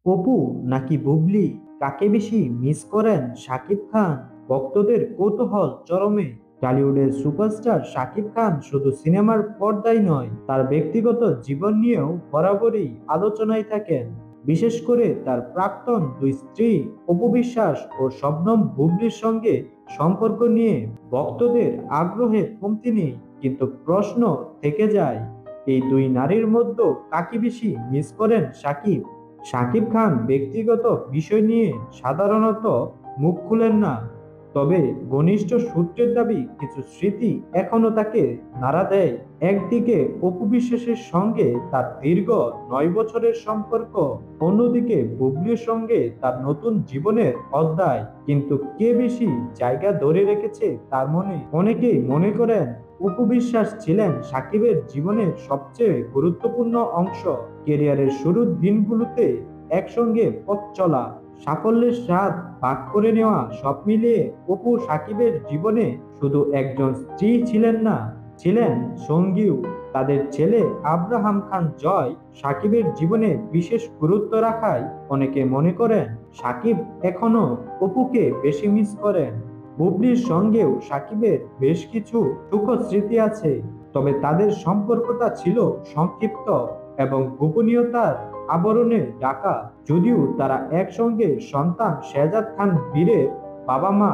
অপু নাকি বুবলি, কাকে বেশি মিস করেন শাকিব খান? ভক্তদের কৌতূহল চরমে। টলিউডের সুপারস্টার শাকিব খান শুধু সিনেমার পর্দায় নয়, তার ব্যক্তিগত জীবন নিয়েও বরাবরই আলোচনায় থাকেন। বিশেষ করে তার প্রাক্তন দুই স্ত্রী অপু বিশ্বাস ও শবনম বুবলির সঙ্গে সম্পর্ক নিয়ে ভক্তদের আগ্রহের কমতি নেই। কিন্তু প্রশ্ন থেকে যায়, এই দুই নারীর মধ্যে কাকে বেশি মিস করেন শাকিব? শাকিব খান ব্যক্তিগত বিষয় নিয়ে সাধারণত মুখ খুলেন না, তবে ঘনিষ্ঠ সূত্রের দাবি কিছু স্মৃতি এখনো তাকে নাড়া দেয়। একদিকে অপু বিশ্বাসের সঙ্গে তার দীর্ঘ 9 বছরের সম্পর্ক, অন্যদিকে বুবলির সঙ্গে তার নতুন জীবনের অধ্যায়। কিন্তু কে বেশি জায়গা ধরে রেখেছে তার মনে? অনেকেই মনে করেন অপু বিশ্বাস ছিলেন সাকিবের জীবনের সবচেয়ে গুরুত্বপূর্ণ অংশ। ক্যারিয়ারের শুরুর দিনগুলোতে একসঙ্গে পথ চলা, সাফল্যের স্বাদ ভাগ করে নেওয়া, সব মিলিয়ে অপু সাকিবের জীবনে শুধু একজন স্ত্রী ছিলেন না, ছিলেন সঙ্গীও। তাদের ছেলে আব্রাহাম খান জয় সাকিবের জীবনে বিশেষ গুরুত্ব রাখায় অনেকে মনে করেন সাকিব এখনো অপুকে বেশি মিস করেন। বুবলির সঙ্গেও সাকিবের বেশ কিছু সুখদ স্মৃতি আছে, তবে তাদের সম্পর্কটা ছিল সংক্ষিপ্ত এবং গোপনীয়তার আবরণে ঢাকা। যদিও তারা একসঙ্গে সন্তান শেহজাদ খান বীরের বাবা মা,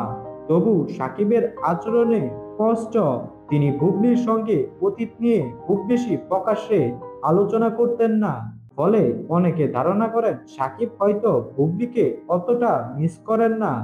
তবু সাকিবের আচরণে স্পষ্ট তিনি বুবলির সঙ্গে অতীত নিয়ে খুব বেশি প্রকাশ্যে আলোচনা করতেন না। ফলে অনেকে ধারণা করেন সাকিব হয়তো বুবলিকে অতটা মিস করেন না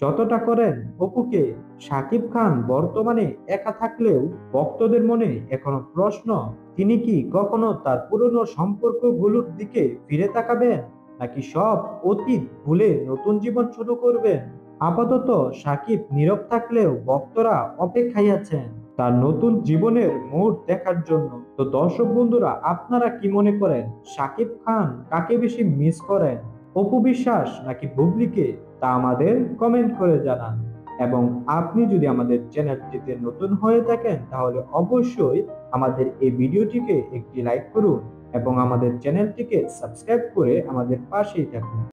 যতটা করেন অপুকে। সাকিব খান বর্তমানে একা থাকলেও ভক্তদের মনে এখনো প্রশ্ন, তিনি কি কখনো তার পুরনো সম্পর্কগুলোর দিকে ফিরে তাকাবেন, নাকি সব অতীত ভুলে নতুন জীবন শুরু করবেন? আপাতত সাকিব নীরব থাকলেও ভক্তরা অপেক্ষায় আছেন তার নতুন জীবনের মোড় দেখার জন্য। তো দর্শক বন্ধুরা, আপনারা কি মনে করেন সাকিব খান কাকে বেশি মিস করেন, অপু বিশ্বাস নাকি বুবলিকে? তা আমাদের কমেন্ট করে জানান। এবং আপনি যদি আমাদের চ্যানেলটিতে নতুন হয়ে থাকেন তাহলে অবশ্যই আমাদের এই ভিডিওটিকে একটি লাইক করুন এবং আমাদের চ্যানেলটিকে সাবস্ক্রাইব করে আমাদের পাশেই থাকুন।